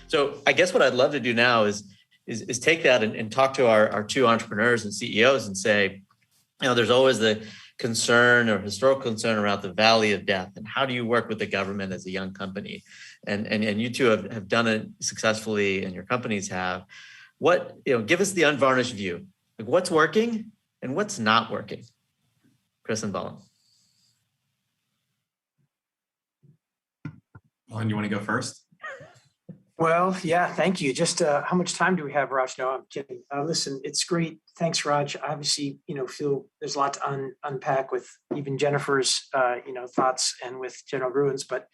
So I guess what I'd love to do now is take that and talk to our two entrepreneurs and CEOs and say, there's always the concern or historical concern around the valley of death, and how do you work with the government as a young company? And you two have done it successfully, and your companies have. Give us the unvarnished view. Like, what's working and what's not working? Chris and Balan. Balan, you want to go first? Well, yeah, thank you. Just how much time do we have, Raj? No, I'm kidding. Listen, it's great. Thanks, Raj. Obviously, feel there's a lot to unpack with even Jennifer's, thoughts and with General Gruen's. But,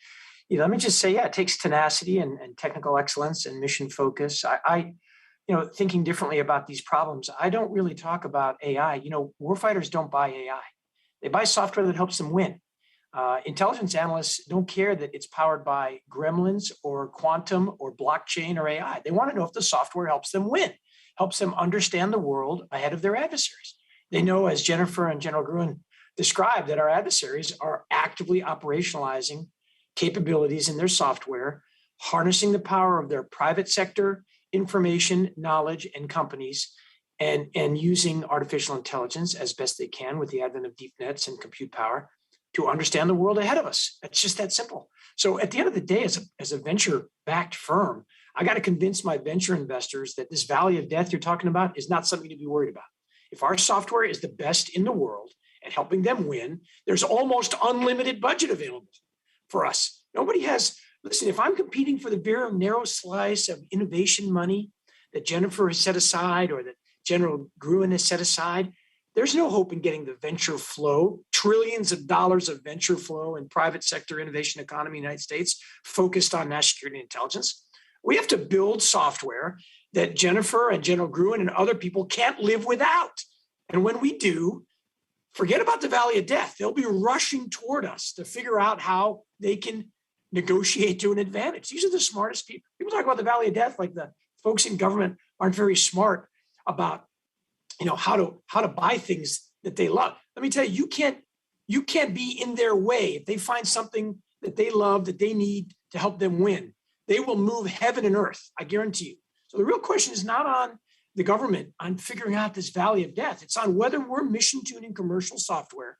let me just say, it takes tenacity and technical excellence and mission focus. I thinking differently about these problems, I don't really talk about AI. Warfighters don't buy AI. They buy software that helps them win. Intelligence analysts don't care that it's powered by gremlins or quantum or blockchain or AI. They want to know if the software helps them win, helps them understand the world ahead of their adversaries. They know, as Jennifer and General Gruen described, that our adversaries are actively operationalizing capabilities in their software, harnessing the power of their private sector information, knowledge, and companies, and using artificial intelligence as best they can with the advent of deep nets and compute power to understand the world ahead of us. It's just that simple. So at the end of the day, as a venture-backed firm, I got to convince my venture investors that this valley of death you're talking about is not something to be worried about. If our software is the best in the world at helping them win, there's almost unlimited budget available for us. Nobody has, listen, if I'm competing for the very narrow slice of innovation money that Jennifer has set aside or that General Gruen has set aside, there's no hope in getting the venture flow, trillions of dollars of venture flow in private sector innovation economy in the United States focused on national security and intelligence. We have to build software that Jennifer and General Gruen and other people can't live without. And when we do, forget about the valley of death. They'll be rushing toward us to figure out how they can negotiate to an advantage. These are the smartest people. People talk about the valley of death like the folks in government aren't very smart about how to buy things that they love. Let me tell you, you can't be in their way. If they find something that they love, that they need to help them win, they will move heaven and earth, I guarantee you. So the real question is not on the government on figuring out this valley of death. It's on whether we're mission tuning commercial software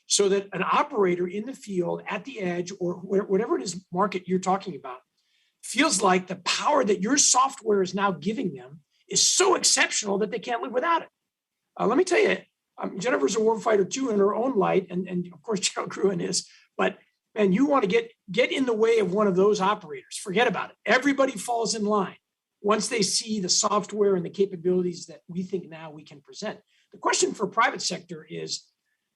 so that an operator in the field at the edge or whatever it is market you're talking about feels like the power that your software is now giving them is so exceptional that they can't live without it. Let me tell you, Jennifer's a warfighter too in her own light, and of course General Gruen is. But man, you want to get in the way of one of those operators. Forget about it. Everybody falls in line once they see the software and the capabilities that we think now we can present. The question for private sector is,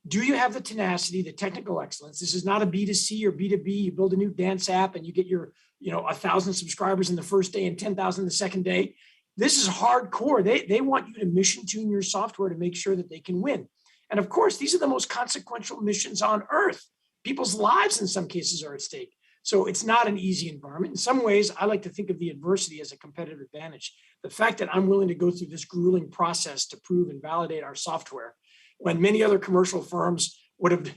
do you have the tenacity, the technical excellence? This is not a B2C or B2B. You build a new dance app and you get your 1,000 subscribers in the first day and 10,000 the second day. This is hardcore. They want you to mission tune your software to make sure that they can win. And of course, these are the most consequential missions on earth. People's lives in some cases are at stake. So it's not an easy environment. In some ways, I like to think of the adversity as a competitive advantage. The fact that I'm willing to go through this grueling process to prove and validate our software when many other commercial firms would have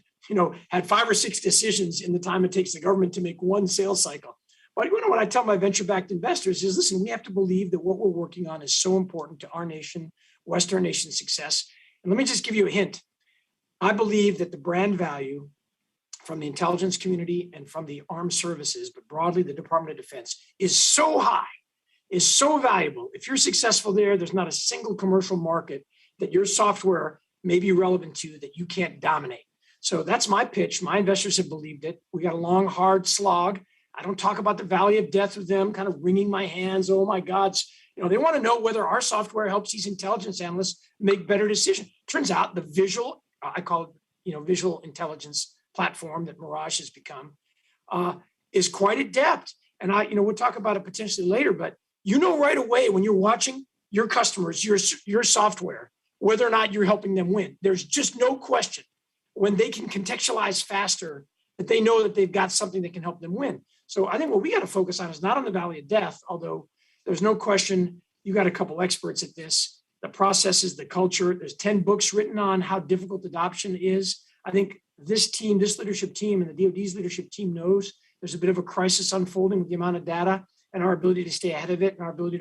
had 5 or 6 decisions in the time it takes the government to make one sales cycle. But what I tell my venture-backed investors is, listen, we have to believe that what we're working on is so important to our nation, Western nation's success. And let me just give you a hint. I believe that the brand value from the intelligence community and from the armed services, but broadly the Department of Defense, is so high, is so valuable. If you're successful there, there's not a single commercial market that your software may be relevant to that you can't dominate. So that's my pitch. My investors have believed it. We got a long, hard slog. I don't talk about the valley of death with them, kind of wringing my hands. Oh my God. They want to know whether our software helps these intelligence analysts make better decisions. Turns out the visual, I call it, visual intelligence platform that Mirage has become is quite adept. And we'll talk about it potentially later, but right away when you're watching your customers, your software, whether or not you're helping them win. There's just no question when they can contextualize faster that they know that they've got something that can help them win. So I think what we got to focus on is not on the valley of death, although there's no question you got a couple experts at this, the processes, the culture. There's 10 books written on how difficult adoption is. I think this leadership team and the DoD's leadership team knows there's a bit of a crisis unfolding with the amount of data and our ability to stay ahead of it, and our ability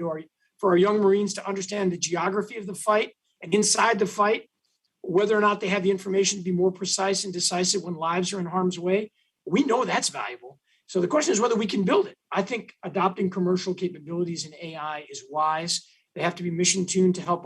for our young Marines to understand the geography of the fight, and inside the fight, whether or not they have the information to be more precise and decisive when lives are in harm's way. We know that's valuable. So the question is whether we can build it. I think adopting commercial capabilities in AI is wise. They have to be mission tuned to help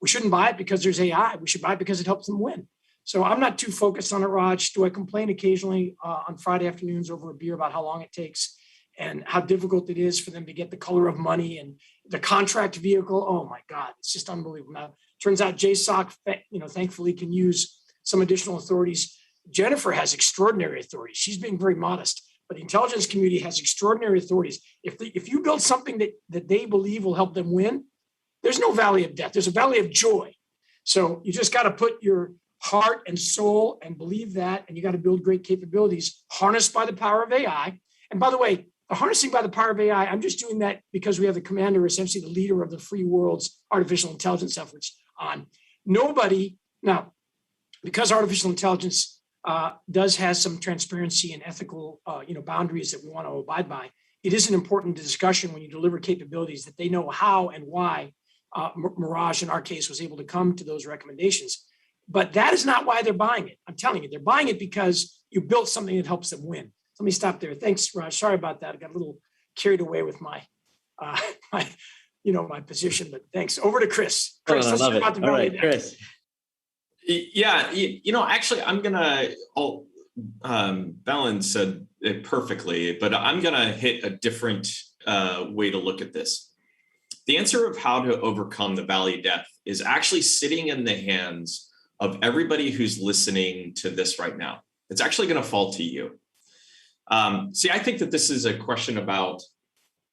we shouldn't buy it because there's AI. We should buy it because it helps them win. So I'm not too focused on it, Raj. Do I complain occasionally on Friday afternoons over a beer about how long it takes and how difficult it is for them to get the color of money and the contract vehicle? Oh my God, it's just unbelievable. Now, turns out JSOC, thankfully can use some additional authorities. Jennifer has extraordinary authorities. She's being very modest, but the intelligence community has extraordinary authorities. If you build something that they believe will help them win, there's no valley of death. There's a valley of joy. So you just got to put your heart and soul and believe that, and you got to build great capabilities harnessed by the power of AI. And by the way, the harnessing by the power of AI, I'm just doing that because we have the commander, essentially the leader of the free world's artificial intelligence efforts on. Nobody, now, because artificial intelligence does have some transparency and ethical boundaries that we want to abide by, it is an important discussion when you deliver capabilities that they know how and why Mirage, in our case, was able to come to those recommendations. But that is not why they're buying it. I'm telling you, they're buying it because you built something that helps them win. Let me stop there. Thanks, Raj. Sorry about that. I got a little carried away with my position, but thanks. Over to Chris. Chris, I love it. All right, Chris. Yeah, actually, I'm gonna. Balan said it perfectly, but I'm gonna hit a different way to look at this. The answer of how to overcome the valley of death is actually sitting in the hands of everybody who's listening to this right now. It's actually going to fall to you. I think that this is a question about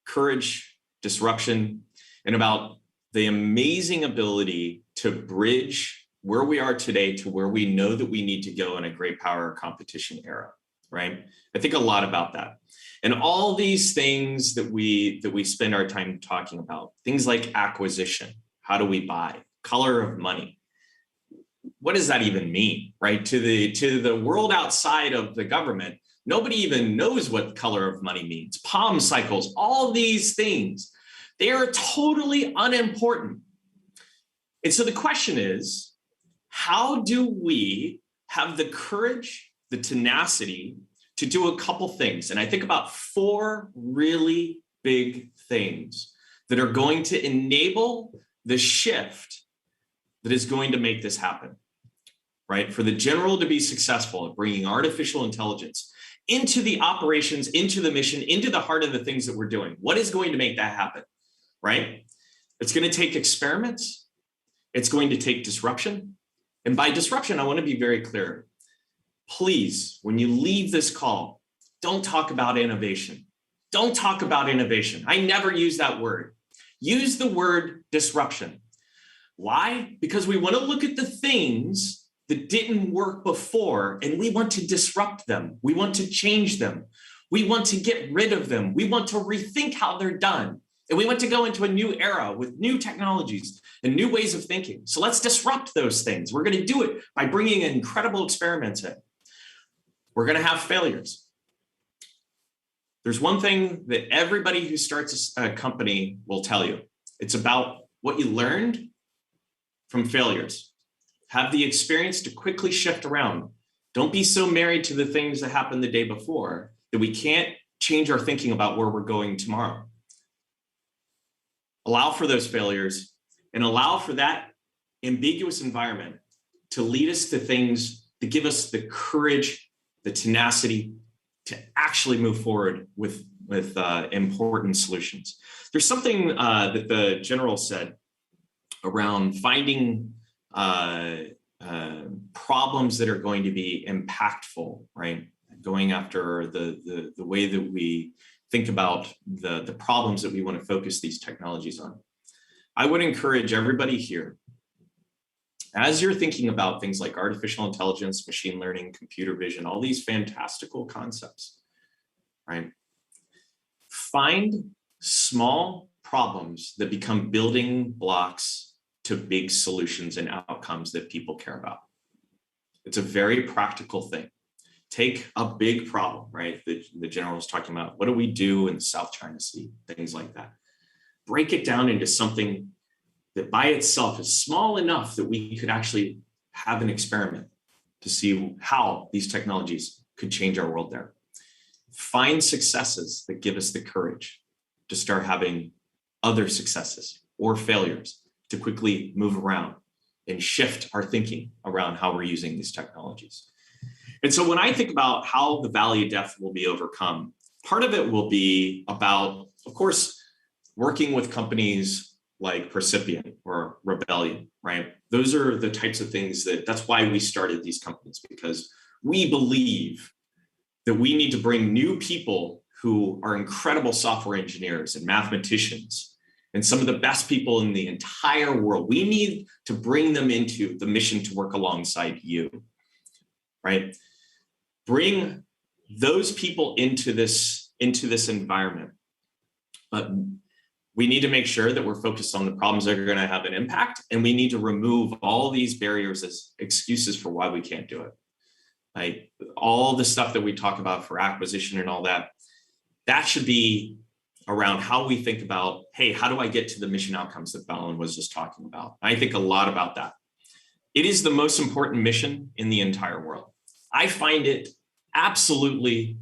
courage, disruption, and about the amazing ability to bridge where we are today to where we know that we need to go in a great power competition era, right? I think a lot about that. And all these things that we spend our time talking about, things like acquisition, how do we buy, color of money, what does that even mean, right? To the world outside of the government, nobody even knows what color of money means. Palm cycles, all these things, they are totally unimportant. And so the question is, how do we have the courage, the tenacity to do a couple things? And I think about 4 really big things that are going to enable the shift that is going to make this happen, right? For the general to be successful at bringing artificial intelligence into the operations, into the mission, into the heart of the things that we're doing. What is going to make that happen, right? It's going to take experiments. It's going to take disruption. And by disruption, I want to be very clear. Please, when you leave this call, don't talk about innovation. Don't talk about innovation. I never use that word. Use the word disruption. Why? Because we want to look at the things that didn't work before, and we want to disrupt them. We want to change them. We want to get rid of them. We want to rethink how they're done. And we want to go into a new era with new technologies and new ways of thinking. So let's disrupt those things. We're going to do it by bringing incredible experiments in. We're going to have failures. There's one thing that everybody who starts a company will tell you. It's about what you learned from failures. Have the experience to quickly shift around. Don't be so married to the things that happened the day before that we can't change our thinking about where we're going tomorrow. Allow for those failures and allow for that ambiguous environment to lead us to things that give us the courage, the tenacity to actually move forward with important solutions. There's something that the general said around finding problems that are going to be impactful, right? Going after the way that we think about the problems that we want to focus these technologies on. I would encourage everybody here, as you're thinking about things like artificial intelligence, machine learning, computer vision, all these fantastical concepts, right? Find small problems that become building blocks to big solutions and outcomes that people care about. It's a very practical thing. take a big problem, right? The general was talking about, what do we do in the South China Sea? Things like that. Break it down into something that by itself is small enough that we could actually have an experiment to see how these technologies could change our world there. Find successes that give us the courage to start having other successes or failures to quickly move around and shift our thinking around how we're using these technologies. And so when I think about how the valley of death will be overcome, part of it will be about, of course, working with companies like Percipient or Rebellion, right? Those are the types of things that's why we started these companies, because we believe that we need to bring new people who are incredible software engineers and mathematicians and some of the best people in the entire world. We need to bring them into the mission to work alongside you, right? Bring those people into this environment. But we need to make sure that we're focused on the problems that are going to have an impact, and we need to remove all these barriers as excuses for why we can't do it. Like all the stuff that we talk about for acquisition and all that, that should be around how we think about, hey, how do I get to the mission outcomes that Balan was just talking about? I think a lot about that. It is the most important mission in the entire world. I find it absolutely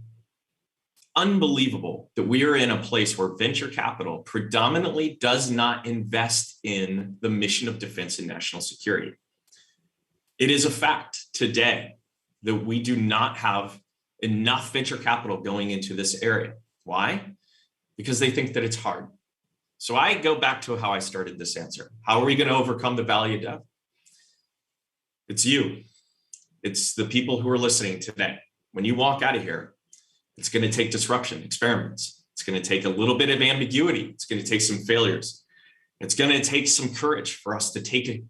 unbelievable that we are in a place where venture capital predominantly does not invest in the mission of defense and national security. It is a fact today that we do not have enough venture capital going into this area. Why? Because they think that it's hard. So I go back to how I started this answer. How are we going to overcome the valley of death? It's you. It's the people who are listening today. When you walk out of here, it's going to take disruption, experiments. It's going to take a little bit of ambiguity. It's going to take some failures. It's going to take some courage for us to take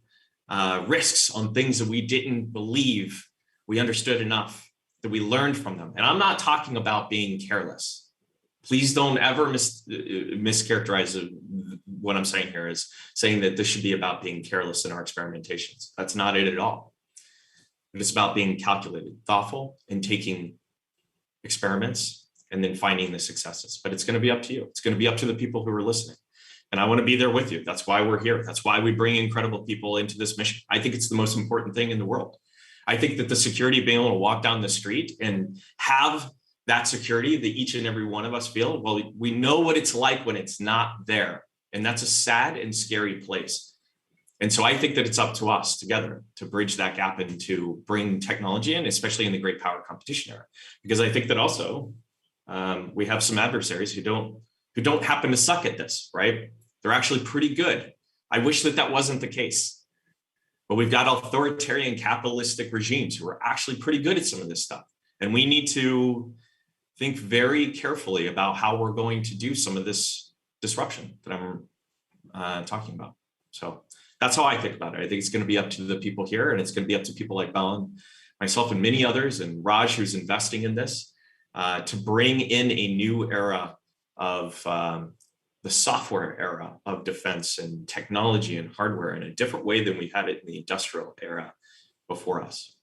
risks on things that we didn't believe we understood enough, that we learned from them. And I'm not talking about being careless. Please don't ever mischaracterize what I'm saying here as saying that this should be about being careless in our experimentations. That's not it at all. But it's about being calculated, thoughtful, and taking experiments and then finding the successes. But it's going to be up to you. It's going to be up to the people who are listening. And I want to be there with you. That's why we're here. That's why we bring incredible people into this mission. I think it's the most important thing in the world. I think that the security of being able to walk down the street and have that security that each and every one of us feel, well, we know what it's like when it's not there. And that's a sad and scary place. And so I think that it's up to us together to bridge that gap and to bring technology in, especially in the great power competition era. Because I think that also we have some adversaries who don't happen to suck at this, right? They're actually pretty good. I wish that wasn't the case. But we've got authoritarian capitalistic regimes who are actually pretty good at some of this stuff. And we need to think very carefully about how we're going to do some of this disruption that I'm talking about. So that's how I think about it. I think it's going to be up to the people here, and it's going to be up to people like Balan, myself, and many others, and Raj, who's investing in this, to bring in a new era of the software era of defense and technology and hardware in a different way than we had it in the industrial era before us.